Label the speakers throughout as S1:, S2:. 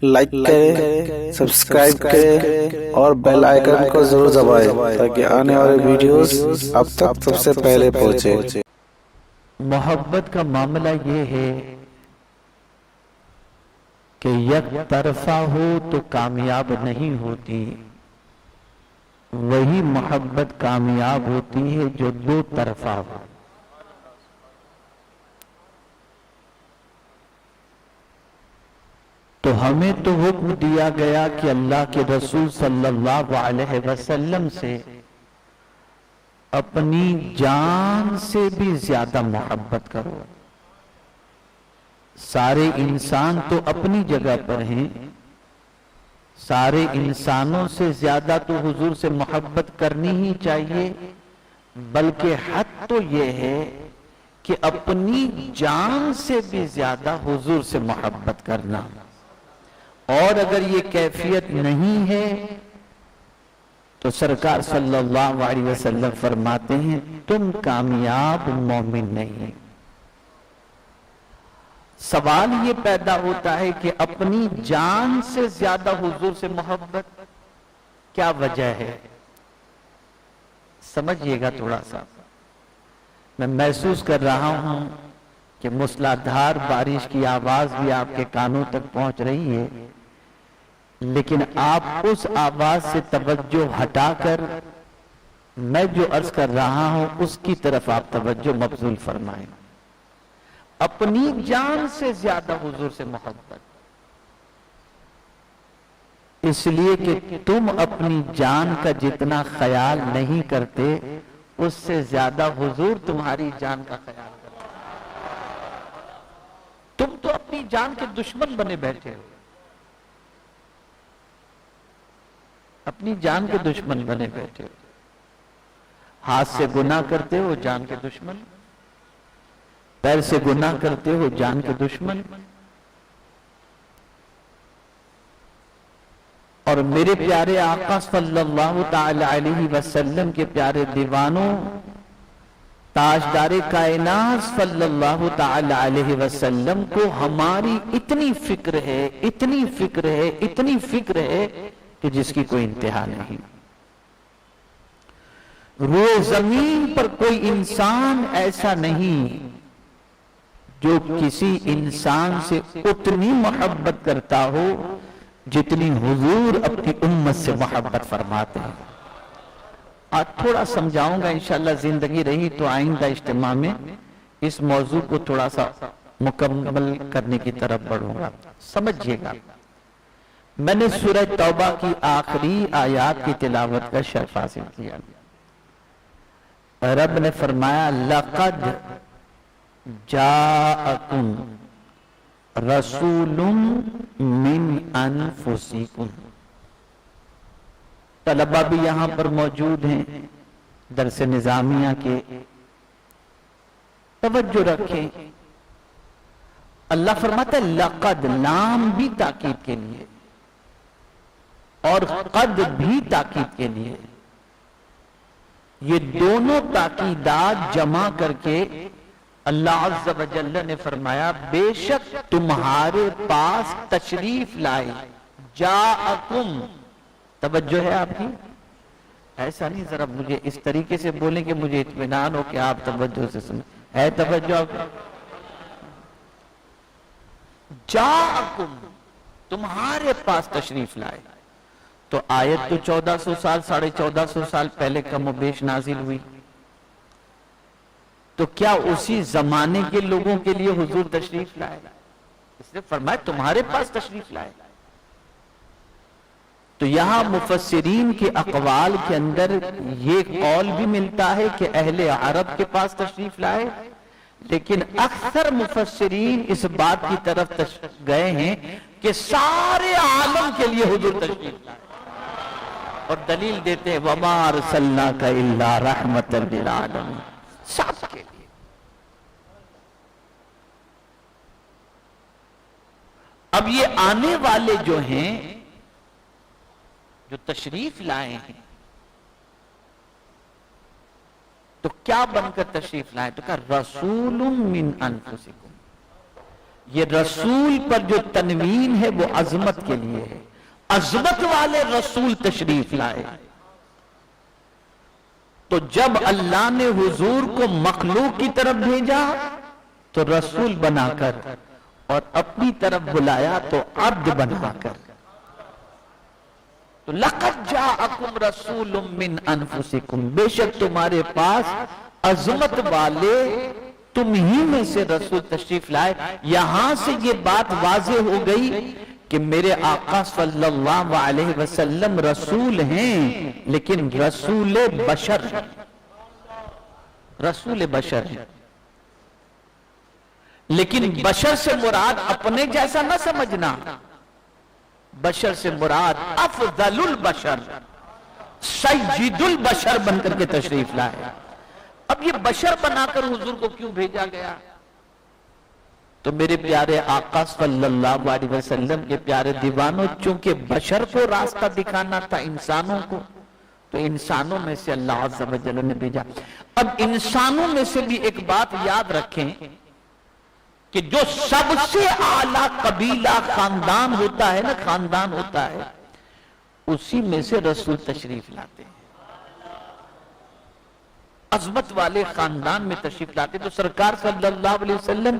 S1: Like کریں، subscribe کریں اور بیل آئیکن کو ضرور دبائیں تاکہ آنے والے ویڈیوز اب تک سب سے پہلے پہنچے۔
S2: محبت کا معاملہ یہ ہے کہ یک طرفہ ہو تو کامیاب نہیں ہوتی، وہی محبت کامیاب ہوتی ہے جو دو طرفہ ہو۔ تو ہمیں تو حکم دیا گیا کہ اللہ کے رسول صلی اللہ علیہ وسلم سے اپنی جان سے بھی زیادہ محبت کرو۔ سارے انسان تو اپنی جگہ پر ہیں، سارے انسانوں سے زیادہ تو حضور سے محبت کرنی ہی چاہیے، بلکہ حد تو یہ ہے کہ اپنی جان سے بھی زیادہ حضور سے محبت کرنا۔ اور اگر یہ کیفیت نہیں ہے تو سرکار صلی اللہ علیہ وسلم فرماتے ہیں تم کامیاب مومن نہیں۔ سوال یہ پیدا ہوتا ہے کہ اپنی جان سے زیادہ حضور سے محبت کیا وجہ ہے؟ سمجھیے گا تھوڑا سا۔ میں محسوس کر رہا ہوں کہ موسلادھار بارش کی آواز بھی آپ کے کانوں تک پہنچ رہی ہے، لیکن آپ اس آواز سے توجہ ہٹا کر میں جو عرض کر رہا ہوں اس کی طرف آپ توجہ مبذول فرمائیں۔ اپنی جان سے زیادہ حضور سے محبت، اس لیے کہ تم اپنی جان کا جتنا خیال نہیں کرتے اس سے زیادہ حضور تمہاری جان کا خیال کرتے۔ تم تو اپنی جان کے دشمن بنے بیٹھے ہو، اپنی جان کے دشمن بنے بیٹھے ہو۔ ہاتھ سے گناہ کرتے ہو جان کے دشمن، پیر سے گناہ کرتے ہو جان کے دشمن۔ اور میرے پیارے آقا صلی اللہ تعالی علیہ وسلم کے پیارے دیوانوں، تاجدار کائنات صلی اللہ تعالی علیہ وسلم کو ہماری اتنی فکر ہے، اتنی فکر ہے، اتنی فکر ہے کہ جس کی کوئی انتہا نہیں۔ روئے زمین پر کوئی انسان ایسا نہیں جو کسی انسان سے اتنی محبت کرتا ہو جتنی حضور اپنی امت سے محبت فرماتے ہیں۔ آج تھوڑا سمجھاؤں گا، انشاءاللہ زندگی رہی تو آئندہ اجتماع میں اس موضوع کو تھوڑا سا مکمل کرنے کی طرف بڑھوں گا۔ سمجھیے گا، میں نے سورہ توبہ کی آخری آیات کی تلاوت کا شرف حاصل کیا۔ رب نے فرمایا لَقَدْ جَاءَكُمْ رَسُولٌ مِّنْ أَنفُسِكُمْ۔ طلبہ بھی یہاں پر موجود ہیں، درس نظامیہ کے توجہ رکھیں۔ اللہ فرماتا ہے لَقَدْ، لام بھی تاکید کے لیے اور قد بھی تاکید کے لیے، یہ دونوں تاکیدات جمع کر کے اللہ عز و جل نے فرمایا بے شک تمہارے پاس تشریف لائے، جاءکم۔ توجہ ہے آپ کی؟ ایسا نہیں، ذرا مجھے اس طریقے سے بولیں کہ مجھے اطمینان ہو کہ آپ توجہ سے سنیں۔ ہے توجہ آپ کی؟ جاءکم، تمہارے پاس تشریف لائے۔ تو آیت تو 1400 سال 1450 سال پہلے کم و بیش نازل ہوئی، تو کیا اسی زمانے کے لوگوں کے لیے حضور تشریف لائے؟ اس نے فرمایا تمہارے پاس تشریف لائے۔ تو یہاں مفسرین کے اقوال کے اندر یہ قول بھی ملتا ہے کہ اہل عرب کے پاس تشریف لائے، لیکن اکثر مفسرین اس بات کی طرف گئے ہیں کہ سارے عالم کے لیے حضور تشریف لائے، اور دلیل دیتے ہیں وَمَا أَرْسَلْنَاكَ إِلَّا رَحْمَةً لِلْعَالَمِينَ، سب کے لیے۔ اب یہ آنے والے جو ہیں، جو تشریف لائے ہیں، تو کیا بن کر تشریف لائے؟ تو کہا رسول من انفسکم، یہ رسول پر جو تنوین ہے وہ عظمت کے لیے ہے، عظمت والے رسول تشریف لائے۔ تو جب اللہ نے حضور کو مخلوق کی طرف بھیجا تو رسول بنا کر، اور اپنی طرف بلایا تو عبد بنا کر۔ تو لَقَدْ جَاءَكُمْ رَسُولٌ مِّنْ أَنفُسِكُمْ، بے شک تمہارے پاس عظمت والے تم ہی میں سے رسول تشریف لائے۔ یہاں سے یہ بات واضح ہو گئی کہ میرے آقا صلی اللہ علیہ وسلم رسول ہیں، لیکن رسول بشر ہیں، رسول بشر ہیں۔ لیکن بشر سے مراد اپنے جیسا نہ سمجھنا، بشر سے مراد افضل البشر، سید البشر بن کر کے تشریف لائے۔ اب یہ بشر بنا کر حضور کو کیوں بھیجا گیا؟ تو میرے پیارے آقا صلی اللہ علیہ وسلم کے پیارے دیوانوں، چونکہ بشر کو راستہ دکھانا تھا انسانوں کو، تو انسانوں میں سے اللہ عز و جل نے بھیجا۔ اب انسانوں میں سے بھی ایک بات یاد رکھیں کہ جو سب سے اعلیٰ قبیلہ خاندان ہوتا ہے نا، خاندان ہوتا ہے، اسی میں سے رسول تشریف لاتے ہیں، عظمت والے خاندان میں تشریف لاتے۔ تو سرکار صلی اللہ علیہ وسلم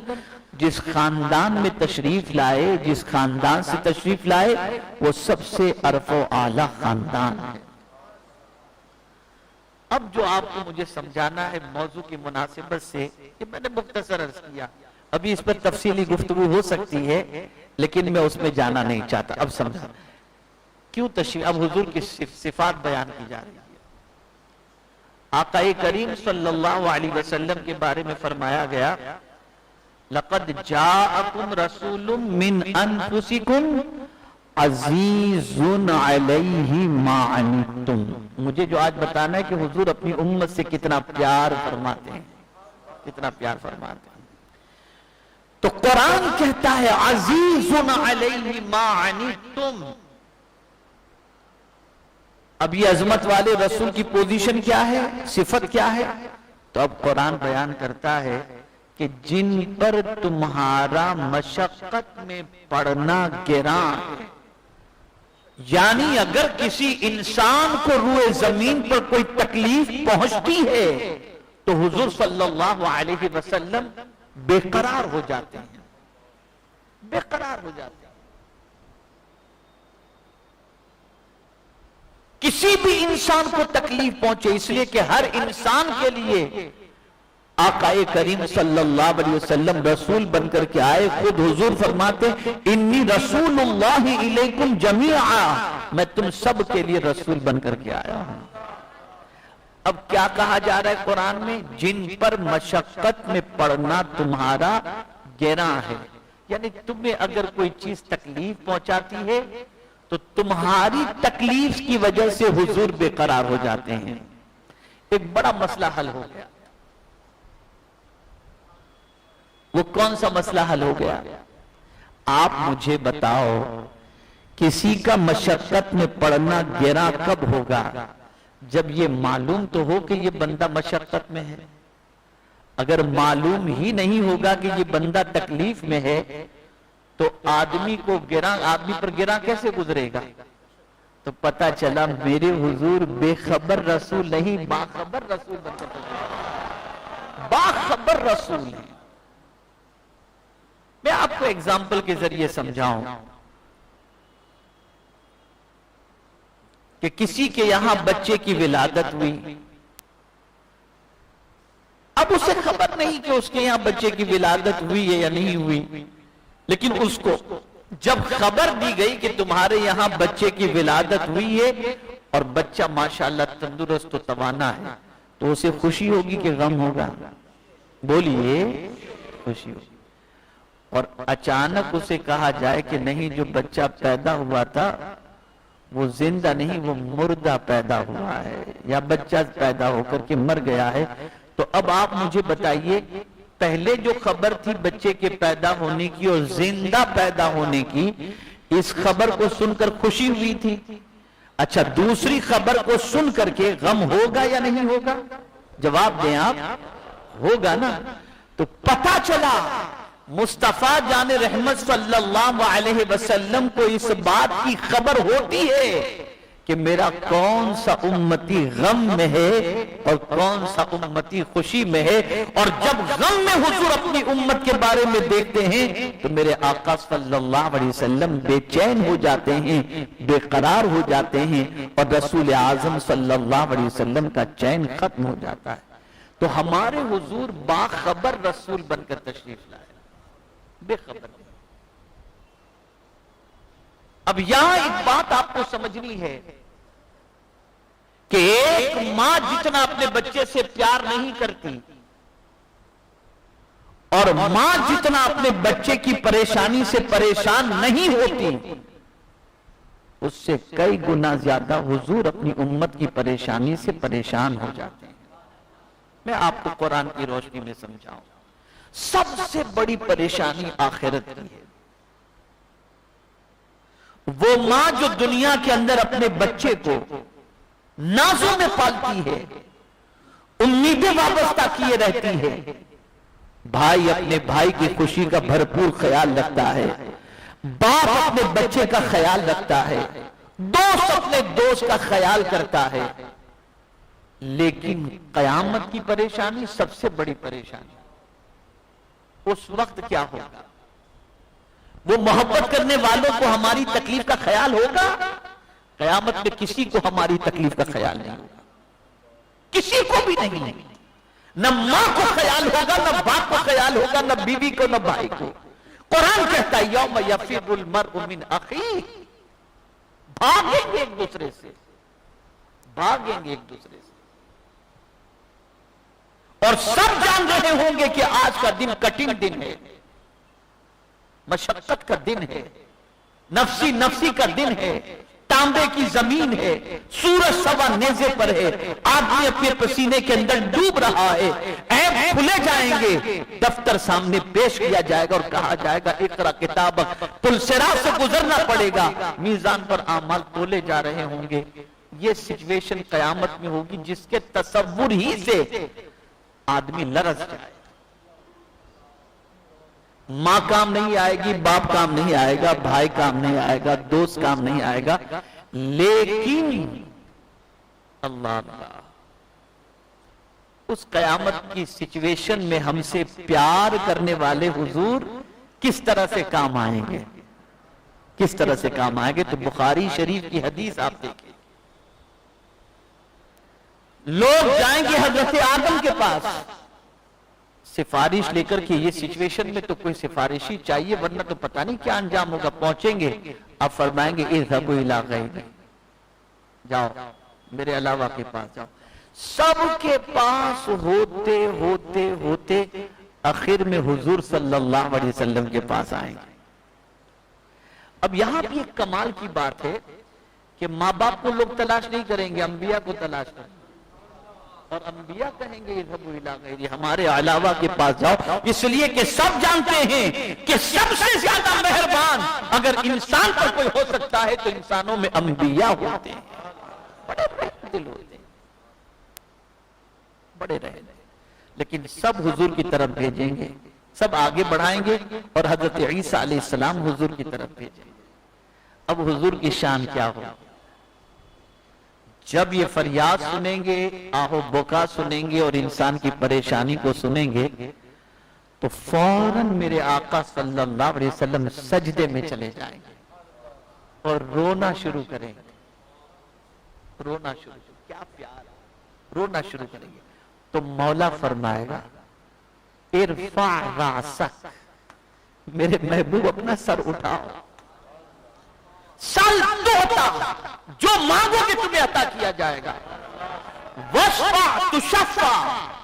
S2: جس خاندان میں تشریف لائے، جس خاندان سے تشریف لائے، وہ سب سے عرف و اعلیٰ خاندان ہے۔ اب جو آپ کو مجھے سمجھانا ہے موضوع کی مناسبت سے، یہ میں نے مختصر عرض کیا، ابھی اس پر تفصیلی گفتگو ہو سکتی ہے لیکن میں اس میں جانا نہیں چاہتا۔ اب سمجھا کیوں تشریف، اب حضور کی صفات بیان کی جا رہی ہے۔ آقا کریم صلی اللہ علیہ وسلم کے بارے میں فرمایا گیا، لَقَدْ جَاءَكُمْ رَسُولٌ مِّنْ أَنفُسِكُمْ عَزِيزٌ عَلَيْهِ مَا عَنِتُّمْ۔ مجھے جو آج بتانا ہے کہ حضور اپنی امت سے کتنا پیار فرماتے ہیں، کتنا پیار فرماتے ہیں۔ تو قرآن کہتا ہے عزیزٌ علیہ ما عنتم۔ اب یہ عظمت والے رسول کی پوزیشن کیا ہے، صفت کیا ہے؟ تو اب قرآن بیان کرتا ہے کہ جن پر تمہارا مشقت میں پڑنا گراں ہے، یعنی اگر کسی انسان کو روئے زمین پر کوئی تکلیف پہنچتی ہے تو حضور صلی اللہ علیہ وسلم بے قرار ہو جاتے ہیں، بے قرار ہو جاتے ہیں۔ کسی بھی انسان کو تکلیف پہنچے، اس لیے کہ ہر انسان کے لیے آقا کریم صلی اللہ علیہ وسلم رسول بن کر کے آئے۔ خود حضور فرماتے انی رسول اللہ الیکم جمیعا، میں تم سب کے لیے رسول بن کر کے آیا ہوں۔ اب کیا کہا جا رہا ہے قرآن میں؟ جن پر مشقت میں پڑنا تمہارا گراں ہے، یعنی تمہیں اگر کوئی چیز تکلیف پہنچاتی ہے تو تمہاری تکلیف کی وجہ سے حضور بے قرار ہو جاتے ہیں۔ ایک بڑا مسئلہ حل ہو گیا۔ وہ کون سا مسئلہ حل ہو گیا؟ آپ مجھے بتاؤ، کسی کا مشقت میں پڑنا گراں کب ہوگا؟ جب یہ معلوم تو ہو کہ یہ بندہ مشقت میں ہے۔ اگر معلوم ہی نہیں ہوگا کہ یہ بندہ تکلیف میں ہے تو آدمی کو گراں، آدمی پر گراں کیسے گزرے گا؟ تو پتا چلا میرے حضور بے خبر رسول نہیں، باخبر رسول بن کر کے، باخبر رسول ہیں۔ میں آپ کو ایگزامپل کے ذریعے سمجھاؤں کہ کسی کے یہاں بچے کی ولادت ہوئی، اب اسے خبر نہیں کہ اس کے یہاں بچے کی ولادت ہوئی ہے یا نہیں ہوئی، لیکن اس کو جب خبر دی گئی کہ تمہارے یہاں بچے کی ولادت ہوئی ہے اور بچہ ماشاءاللہ تندرست و توانا ہے، تو اسے خوشی ہوگی کہ غم ہوگا؟ بولیے، خوشی ہوگی۔ اور اچانک اسے کہا جائے کہ نہیں، جو بچہ پیدا ہوا تھا وہ زندہ نہیں، وہ مردہ پیدا ہوا ہے، یا بچہ پیدا ہو کر کے مر گیا ہے، تو اب آپ مجھے بتائیے، پہلے جو خبر تھی بچے کے پیدا ہونے کی اور زندہ پیدا ہونے کی، اس خبر کو سن کر خوشی ہوئی تھی۔ اچھا، دوسری خبر کو سن کر کے غم ہوگا یا نہیں ہوگا؟ جواب دیں آپ، ہوگا نا۔ تو پتہ چلا مصطفیٰ جان رحمت صلی اللہ علیہ وسلم کو اس بات کی خبر ہوتی ہے کہ میرا کون سا امتی غم میں ہے اور کون سا امتی خوشی میں ہے، اور جب غم میں حضور اپنی امت کے بارے میں دیکھتے ہیں تو میرے آقا صلی اللہ علیہ وسلم بے چین ہو جاتے ہیں، بے قرار ہو جاتے ہیں، اور رسول اعظم صلی اللہ علیہ وسلم کا چین ختم ہو جاتا ہے۔ تو ہمارے حضور باخبر رسول بن کر تشریف لائے، بے خبر۔ اب یہاں ایک بات آپ کو سمجھنی ہے کہ ایک ماں جتنا اپنے بچے سے پیار نہیں کرتی، اور ماں جتنا اپنے بچے کی پریشانی سے پریشان نہیں ہوتی، اس سے کئی گنا زیادہ حضور اپنی امت کی پریشانی سے پریشان ہو جاتے ہیں۔ میں آپ کو قرآن کی روشنی میں سمجھاؤں، سب سے بڑی پریشانی آخرت کی ہے۔ وہ ماں جو دنیا کے اندر اپنے بچے کو نازوں میں پالتی ہے، امیدیں وابستہ کیے رہتی ہے، بھائی اپنے بھائی کی خوشی کا بھرپور خیال رکھتا ہے، باپ اپنے بچے کا خیال رکھتا ہے، دوست اپنے دوست کا خیال کرتا ہے، لیکن قیامت کی پریشانی سب سے بڑی پریشانی۔ اس وقت کیا ہوگا؟ وہ محبت کرنے والوں کو ہماری تکلیف کا خیال ہوگا؟ قیامت میں کسی کو ہماری تکلیف کا خیال نہیں ہوگا، کسی کو بھی نہیں، نہ ماں کو خیال ہوگا، نہ باپ کو خیال ہوگا، نہ بیوی کو، نہ بھائی کو۔ قرآن کہتا ہے یوم یفر المرء من اخیہ، بھاگیں گے ایک دوسرے سے، بھاگیں گے ایک دوسرے سے، اور سب جان رہے ہوں گے کہ آج کا دن کٹنگ دن ہے، مشقت کا دن ہے، نفسی نفسی کا دن ہے، تانبے کی زمین ہے، سورج سوا نیزے پر ہے، آدمی اپنے پسینے کے اندر ڈوب رہا ہے، عیب کھلے جائیں گے، دفتر سامنے پیش کیا جائے گا اور کہا جائے گا اقرا کتابک، پل صراط سے گزرنا پڑے گا، میزان پر اعمال تولے جا رہے ہوں گے۔ یہ سچویشن قیامت میں ہوگی جس کے تصور ہی سے آدمی لرز جائے۔ ماں کام نہیں آئے گی، باپ کام نہیں آئے گا، بھائی کام نہیں آئے گا، دوست کام نہیں آئے گا، لیکن اللہ اللہ اس قیامت کی سچویشن میں ہم سے پیار کرنے والے حضور کس طرح سے کام آئیں گے، کس طرح سے کام آئیں گے؟ تو بخاری شریف کی حدیث آپ دیکھیں، لوگ جائیں گے حضرت آدم کے پاس سفارش لے کر کے، یہ سچویشن میں تو کوئی سفارشی چاہیے ورنہ تو پتہ نہیں کیا انجام ہوگا۔ پہنچیں گے، اب فرمائیں گے اذهبوا الى غیری، جاؤ میرے علاوہ کے پاس جاؤ۔ سب کے پاس ہوتے ہوتے ہوتے آخر میں حضور صلی اللہ علیہ وسلم کے پاس آئیں گے۔ اب یہاں بھی ایک کمال کی بات ہے کہ ماں باپ کو لوگ تلاش نہیں کریں گے، انبیاء کو تلاش کریں گے، اور انبیاء کہیں گے اذهبوا الى غیری، ہمارے علاوہ کے پاس جاؤ، اس لیے کہ سب جانتے ہیں کہ سب سے زیادہ مہربان اگر انسان پر کوئی ہو سکتا ہے تو انسانوں میں انبیاء ہوتے ہیں، بڑے رحم دل ہوتے ہیں، بڑے رحم دل، لیکن سب حضور کی طرف بھیجیں گے، سب آگے بڑھائیں گے، اور حضرت عیسیٰ علیہ السلام حضور کی طرف بھیجیں گے۔ اب حضور کی شان کیا ہو؟ جب یہ فریاد سنیں گے، آہو بکا سنیں گے اور انسان کی پریشانی کو سنیں گے تو فوراً میرے آقا صلی اللہ علیہ وسلم سجدے میں چلے جائیں گے اور رونا شروع کریں گے، رونا شروع، کیا پیار، رونا شروع کریں گے تو مولا فرمائے گا ارفع راسک، میرے محبوب اپنا سر اٹھاؤ، سل توتا، جو مانگو گے تمہیں عطا کیا جائے گا، وشفع تشفع،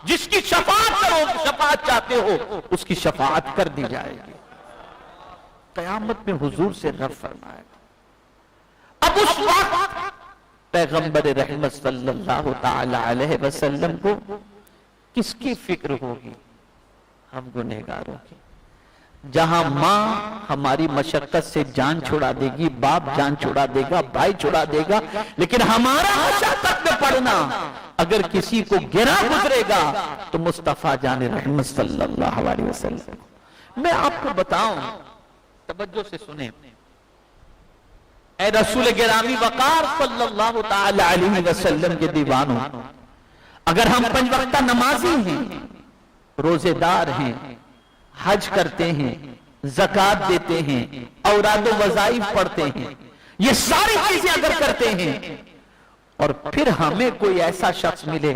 S2: جس کی شفاعت کرو، شفاعت چاہتے ہو اس کی شفاعت کر دی جائے گی۔ قیامت میں حضور سے رب فرمائے گا۔ اب اس وقت پیغمبر رحمت صلی اللہ تعالی علیہ وسلم کو کس کی فکر ہوگی؟ ہم گنہگاروں کی۔ جہاں ماں ہماری مشقت سے جان چھڑا دے گی، باپ جان چھڑا دے گا، بھائی چھڑا دے گا، لیکن ہمارا مشقت میں پڑنا اگر کسی کو گرا گزرے گا تو مصطفیٰ جان رحمت صلی اللہ علیہ وسلم، میں آپ کو بتاؤں، توجہ سے سنیں، اے رسول گرامی وقار صلی اللہ تعالی علیہ وسلم کے دیوانوں، اگر ہم 5 وقتہ نمازی ہیں، روزے دار ہیں، حج کرتے ہیں، زکوٰۃ دیتے ہیں، اوراد و وظائف پڑھتے ہیں، یہ ساری چیزیں اگر کرتے ہیں، اور پھر ہمیں کوئی ایسا شخص ملے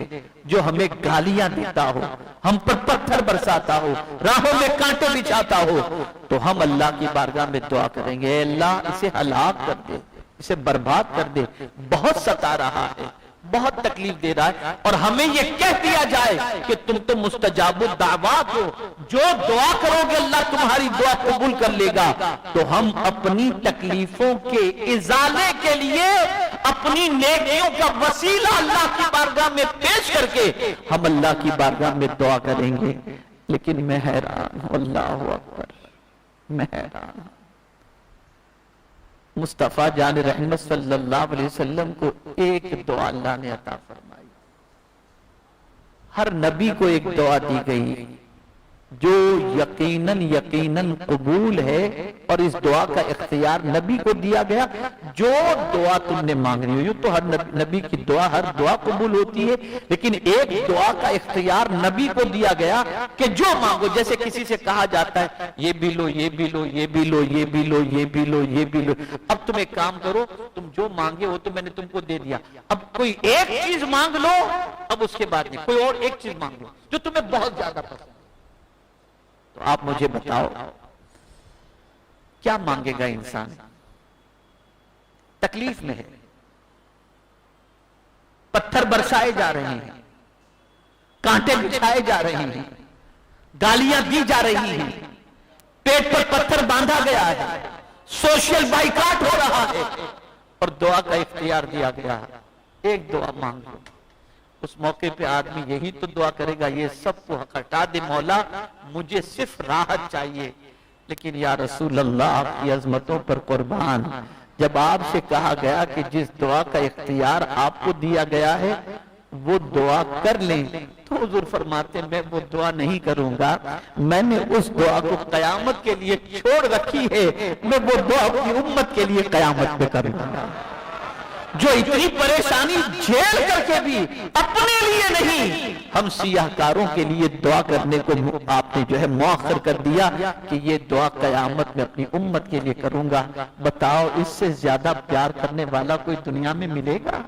S2: جو ہمیں گالیاں دیتا ہو، ہم پر پتھر برساتا ہو، راہوں میں کانٹے بچھاتا ہو، تو ہم اللہ کی بارگاہ میں دعا کریں گے، اے اللہ اسے ہلاک کر دے، اسے برباد کر دے، بہت ستا رہا ہے، بہت تکلیف دے رہا ہے، اور ہمیں یہ کہہ دیا جائے کہ تم تو مستجاب الدعوات ہو، جو دعا کرو گے اللہ تمہاری دعا قبول کر لے گا، تو ہم اپنی تکلیفوں کے ازالے کے لیے اپنی نیکیوں کا وسیلہ اللہ کی بارگاہ میں پیش کر کے ہم اللہ کی بارگاہ میں دعا کریں گے۔ لیکن میں حیران ہوں، اللہ اکبر، میں حیران ہوں، مصطفیٰ جان رحمت صلی اللہ علیہ وسلم کو ایک دعا اللہ نے عطا فرمائی، ہر نبی کو ایک دعا دی گئی جو یقیناً قبول ہے، اور اس دعا کا اختیار نبی کو دیا گیا، جو دعا تم نے مانگنی ہو، تو ہر نبی کی دعا، ہر دعا قبول ہوتی ہے، لیکن ایک دعا کا اختیار نبی کو دیا گیا کہ جو مانگو، جیسے کسی سے کہا جاتا ہے یہ بھی لو، یہ بھی لو، یہ بھی لو، یہ بھی لو، یہ بھی لو، یہ بھی لو، اب تم ایک کام کرو، تم جو مانگے وہ تو میں نے تم کو دے دیا، اب کوئی ایک چیز مانگ لو، اب اس کے بعد نہیں، کوئی اور ایک چیز مانگ لو جو تمہیں بہت زیادہ پسند ہے۔ تو آپ مجھے بتاؤ کیا مانگے گا انسان؟ تکلیف میں ہے، پتھر برسائے جا رہے ہیں، کانٹے بچھائے جا رہے ہیں، گالیاں دی جا رہی ہیں، پیٹ پر پتھر باندھا گیا ہے، سوشل بائیکاٹ ہو رہا ہے، اور دعا کا اختیار دیا گیا ہے، ایک دعا مانگ لو۔ اس موقع پہ آدمی یہی تو دعا کرے گا، یہ سب کو ہٹا دے مولا، مجھے صرف راحت چاہیے۔ لیکن یا رسول اللہ آپ کی عظمتوں پر قربان، جب آپ سے کہا گیا کہ جس دعا کا اختیار آپ کو دیا گیا ہے وہ دعا کر لیں، تو حضور فرماتے ہیں میں وہ دعا نہیں کروں گا، میں نے اس دعا کو قیامت کے لیے چھوڑ رکھی ہے، میں وہ دعا اپنی امت کے لیے قیامت پہ کروں گا۔ جو اتنی پریشانی جھیل کر کے بھی اپنے لیے نہیں، ہم سیاہ کاروں کے لیے دعا کرنے کو آپ نے جو ہے مؤخر کر دیا کہ یہ دعا قیامت میں اپنی امت کے لیے کروں گا۔ بتاؤ اس سے زیادہ پیار کرنے والا کوئی دنیا میں ملے گا؟